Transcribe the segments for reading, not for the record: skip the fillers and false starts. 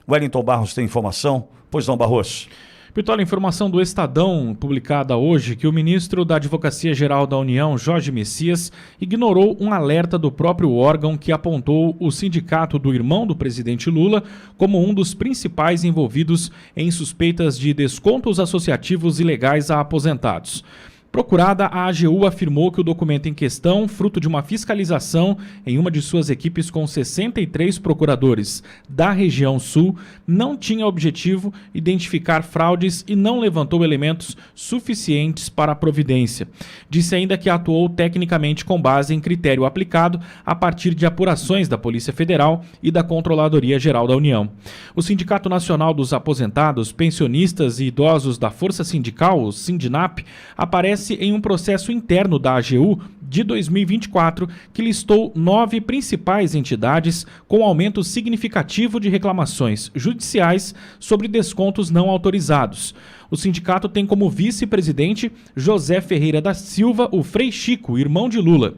Wellington Barros tem informação? Pois não, Barros. Pitola, informação do Estadão, publicada hoje, que o ministro da Advocacia-Geral da União, Jorge Messias, ignorou um alerta do próprio órgão que apontou o sindicato do irmão do presidente Lula como um dos principais envolvidos em suspeitas de descontos associativos ilegais a aposentados. Procurada, a AGU afirmou que o documento em questão, fruto de uma fiscalização em uma de suas equipes com 63 procuradores da região sul, não tinha objetivo identificar fraudes e não levantou elementos suficientes para a providência. Disse ainda que atuou tecnicamente com base em critério aplicado a partir de apurações da Polícia Federal e da Controladoria Geral da União. O Sindicato Nacional dos Aposentados, Pensionistas e Idosos da Força Sindical, o Sindinap, aparece em um processo interno da AGU de 2024 que listou 9 principais entidades com aumento significativo de reclamações judiciais sobre descontos não autorizados. O sindicato tem como vice-presidente José Ferreira da Silva, o Frei Chico, irmão de Lula.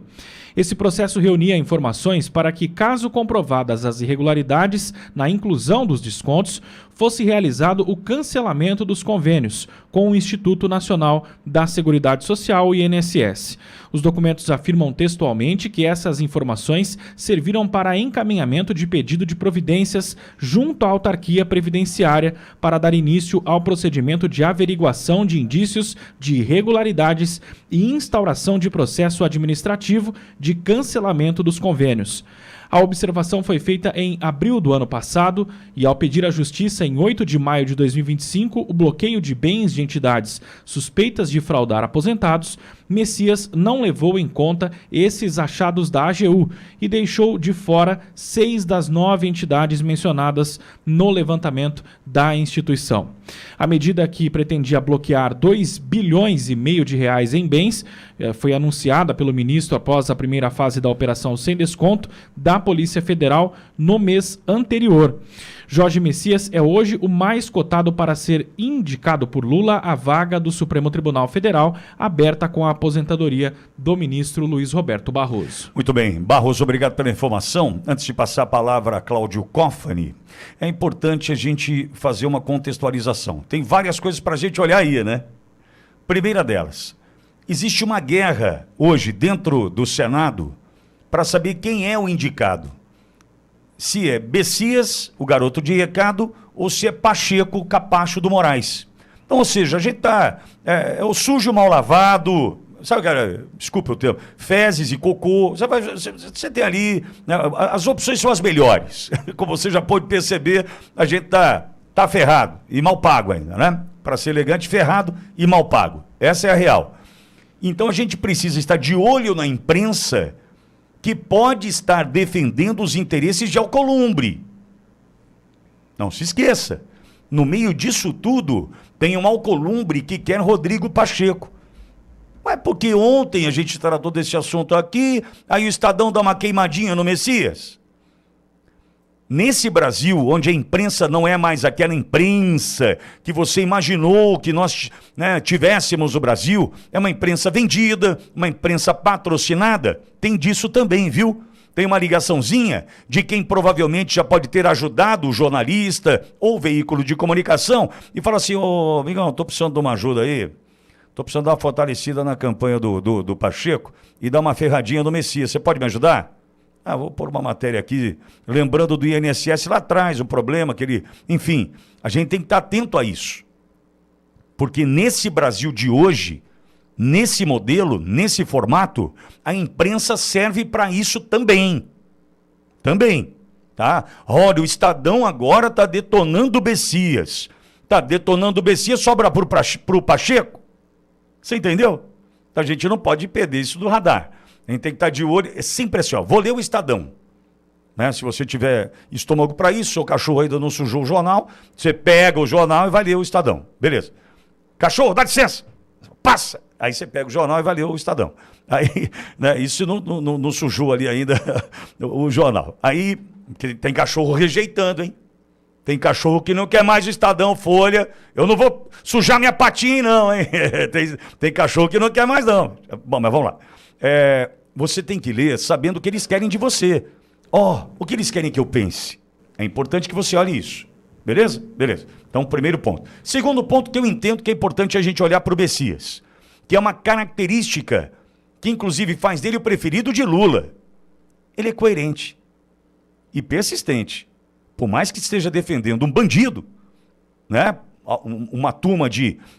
Esse processo reunia informações para que, caso comprovadas as irregularidades na inclusão dos descontos, fosse realizado o cancelamento dos convênios com o Instituto Nacional da Seguridade Social, o INSS. Os documentos afirmam textualmente que essas informações serviram para encaminhamento de pedido de providências junto à autarquia previdenciária para dar início ao procedimento de averiguação de indícios de irregularidades e instauração de processo administrativo de cancelamento dos convênios. A observação foi feita em abril do ano passado e, ao pedir à Justiça em 8 de maio de 2025 o bloqueio de bens de entidades suspeitas de fraudar aposentados, Messias não levou em conta esses achados da AGU e deixou de fora 6 das 9 entidades mencionadas no levantamento da instituição. A medida, que pretendia bloquear 2,5 bilhões de reais em bens, foi anunciada pelo ministro após a primeira fase da operação sem desconto da Polícia Federal no mês anterior. Jorge Messias é hoje o mais cotado para ser indicado por Lula à vaga do Supremo Tribunal Federal, aberta com a aposentadoria do ministro Luiz Roberto Barroso. Muito bem. Barroso, obrigado pela informação. Antes de passar a palavra a Cláudio Cofani, é importante a gente fazer uma contextualização. Tem várias coisas para a gente olhar aí, né? Primeira delas, existe uma guerra hoje dentro do Senado para saber quem é o indicado. Se é Messias, o garoto de recado, ou se é Pacheco, o capacho do Moraes. Então, ou seja, a gente tá... É o sujo mal lavado, sabe, cara, desculpa o termo, fezes e cocô. Você tem ali... Né, as opções são as melhores. Como você já pode perceber, a gente tá ferrado e mal pago ainda, né? Para ser elegante, ferrado e mal pago. Essa é a real. Então, a gente precisa estar de olho na imprensa que pode estar defendendo os interesses de Alcolumbre. Não se esqueça, no meio disso tudo, tem um Alcolumbre que quer Rodrigo Pacheco. Mas porque ontem a gente tratou desse assunto aqui, aí o Estadão dá uma queimadinha no Messias? Nesse Brasil, onde a imprensa não é mais aquela imprensa que você imaginou que nós, né, tivéssemos no Brasil, é uma imprensa vendida, uma imprensa patrocinada, tem disso também, viu? Tem uma ligaçãozinha de quem provavelmente já pode ter ajudado o jornalista ou veículo de comunicação e fala assim, ô, amigão, tô precisando de uma ajuda aí, tô precisando dar uma fortalecida na campanha do Pacheco e dar uma ferradinha no Messias, você pode me ajudar? Ah, vou pôr uma matéria aqui, lembrando do INSS lá atrás, o problema que ele... Enfim, a gente tem que estar atento a isso. Porque nesse Brasil de hoje, nesse modelo, nesse formato, a imprensa serve para isso também. Também, tá? Olha, o Estadão agora está detonando o Messias. Está detonando o Messias, sobra para o Pacheco. Você entendeu? A gente não pode perder isso do radar. A gente tem que estar de olho, é sempre assim, ó, vou ler o Estadão. Né? Se você tiver estômago para isso, seu cachorro ainda não sujou o jornal, você pega o jornal e vai ler o Estadão. Beleza. Cachorro, dá licença. Passa. Aí você pega o jornal e vai ler o Estadão. Aí, né, isso não sujou ali ainda o jornal. Aí tem cachorro rejeitando, hein? Tem cachorro que não quer mais o Estadão, Folha. Eu não vou sujar minha patinha, não, hein? Tem cachorro que não quer mais, não. Bom, mas vamos lá. Você tem que ler sabendo o que eles querem de você. O que eles querem que eu pense? É importante que você olhe isso. Beleza? Beleza. Então, primeiro ponto. Segundo ponto que eu entendo que é importante a gente olhar para o Messias, que é uma característica que inclusive faz dele o preferido de Lula. Ele é coerente e persistente. Por mais que esteja defendendo um bandido, né? Uma turma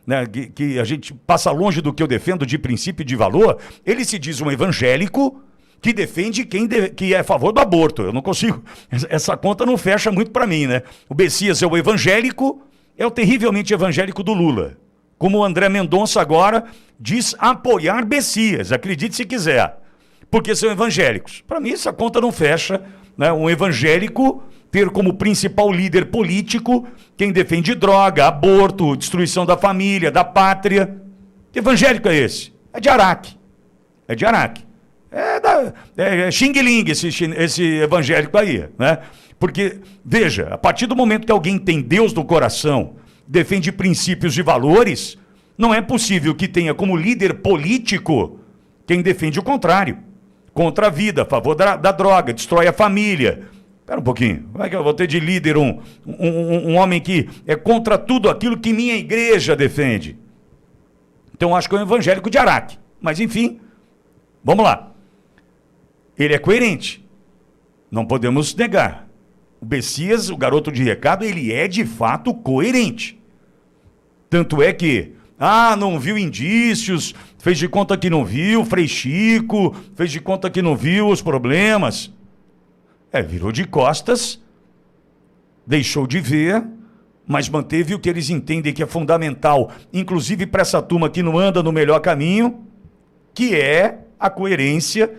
né, que a gente passa longe do que eu defendo de princípio e de valor, ele se diz um evangélico que defende que é a favor do aborto. Eu não consigo, essa conta não fecha muito para mim, né? O Messias é o evangélico, é o terrivelmente evangélico do Lula. Como o André Mendonça agora diz apoiar Messias, acredite se quiser, porque são evangélicos. Para mim essa conta não fecha, né? Um evangélico ter como principal líder político quem defende droga, aborto, destruição da família, da pátria. Que evangélico é esse? É de Araque. É de Araque. É Xing Ling esse evangélico aí, né? Porque, veja, a partir do momento que alguém tem Deus no coração, defende princípios e valores, não é possível que tenha como líder político quem defende o contrário. Contra a vida, a favor da droga, destrói a família. Espera um pouquinho, como é que eu vou ter de líder um homem que é contra tudo aquilo que minha igreja defende? Então acho que é um evangélico de Araque. Mas enfim, vamos lá. Ele é coerente, não podemos negar. O Messias, o garoto de recado, ele é de fato coerente. Tanto é que, não viu indícios, fez de conta que não viu, Frei Chico, fez de conta que não viu os problemas. Virou de costas, deixou de ver, mas manteve o que eles entendem que é fundamental, inclusive para essa turma que não anda no melhor caminho, que é a coerência,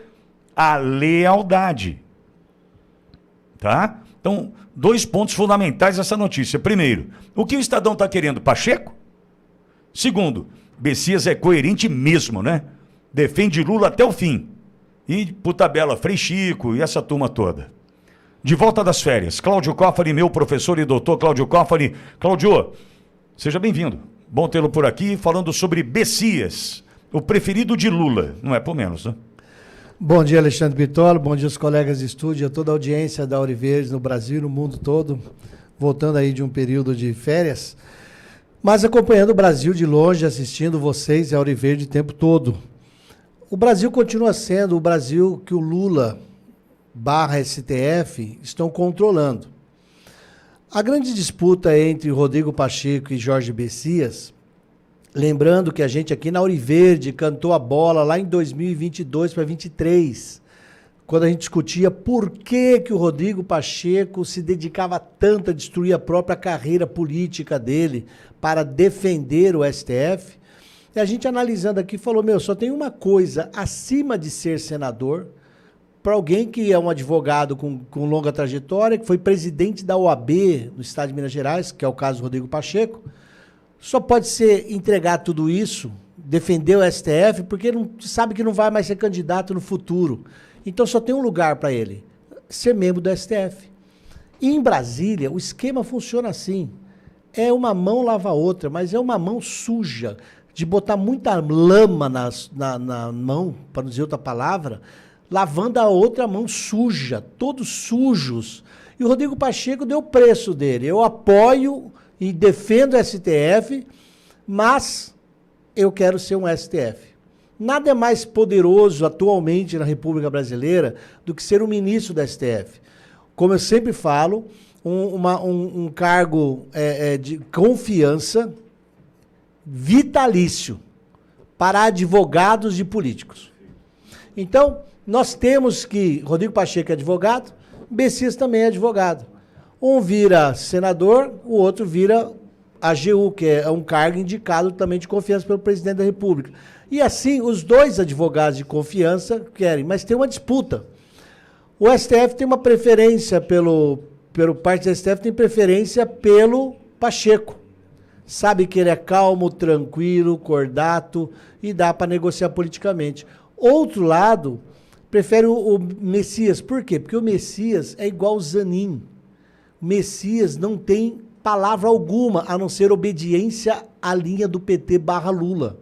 a lealdade. Tá? Então, 2 pontos fundamentais dessa notícia. Primeiro, o que o Estadão está querendo? Pacheco? Segundo, Messias é coerente mesmo, né? Defende Lula até o fim. E, por tabela, Frei Chico e essa turma toda. De volta das férias, Cláudio Cofari, meu professor e doutor Cláudio Cofari. Cláudio, seja bem-vindo. Bom tê-lo por aqui, falando sobre Messias, o preferido de Lula. Não é por menos, né? Bom dia, Alexandre Bitolo. Bom dia aos colegas de estúdio, a toda a audiência da Auriverdes no Brasil e no mundo todo. Voltando aí de um período de férias, mas acompanhando o Brasil de longe, assistindo vocês e a Auriverde o tempo todo. O Brasil continua sendo o Brasil que o Lula /STF estão controlando. A grande disputa entre Rodrigo Pacheco e Jorge Messias, lembrando que a gente aqui na Auriverde cantou a bola lá em 2022 para 2023, quando a gente discutia por que o Rodrigo Pacheco se dedicava tanto a destruir a própria carreira política dele para defender o STF, e a gente analisando aqui falou, só tem uma coisa acima de ser senador, para alguém que é um advogado com longa trajetória, que foi presidente da OAB no estado de Minas Gerais, que é o caso do Rodrigo Pacheco, só pode ser entregar tudo isso, defender o STF, porque ele sabe que não vai mais ser candidato no futuro. Então só tem um lugar para ele, ser membro do STF. E em Brasília, o esquema funciona assim. É uma mão lava a outra, mas é uma mão suja, de botar muita lama na mão, para não dizer outra palavra, lavando a outra mão suja, todos sujos. E o Rodrigo Pacheco deu o preço dele. Eu apoio e defendo o STF, mas eu quero ser um STF. Nada é mais poderoso atualmente na República Brasileira do que ser um ministro da STF. Como eu sempre falo, um cargo de confiança vitalício para advogados e políticos. Então, nós temos que Rodrigo Pacheco é advogado, Messias também é advogado. Um vira senador, o outro vira AGU, que é um cargo indicado também de confiança pelo presidente da República. E assim, os dois advogados de confiança querem, mas tem uma disputa. O STF tem uma preferência pelo parte do STF tem preferência pelo Pacheco. Sabe que ele é calmo, tranquilo, cordato e dá para negociar politicamente. Outro lado, prefere o Messias. Por quê? Porque o Messias é igual o Zanin. O Messias não tem palavra alguma, a não ser obediência à linha do PT /Lula.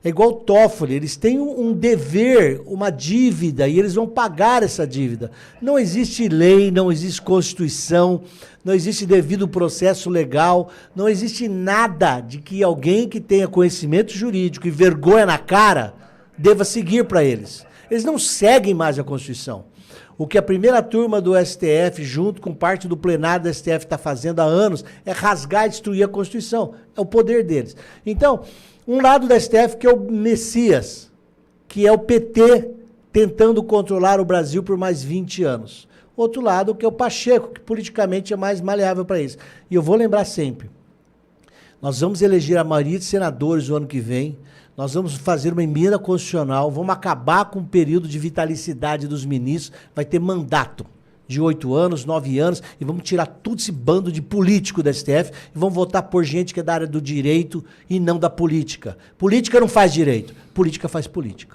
É igual o Toffoli, eles têm um dever, uma dívida, e eles vão pagar essa dívida. Não existe lei, não existe Constituição, não existe devido processo legal, não existe nada de que alguém que tenha conhecimento jurídico e vergonha na cara deva seguir para eles. Eles não seguem mais a Constituição. O que a primeira turma do STF, junto com parte do plenário do STF, está fazendo há anos, é rasgar e destruir a Constituição. É o poder deles. Então, um lado da STF que é o Messias, que é o PT tentando controlar o Brasil por mais 20 anos. Outro lado que é o Pacheco, que politicamente é mais maleável para isso. E eu vou lembrar sempre, nós vamos eleger a maioria de senadores o ano que vem, nós vamos fazer uma emenda constitucional, vamos acabar com o período de vitalicidade dos ministros, vai ter mandato de 8 anos, 9 anos, e vamos tirar todo esse bando de político da STF e vamos votar por gente que é da área do direito e não da política. Política não faz direito, política faz política.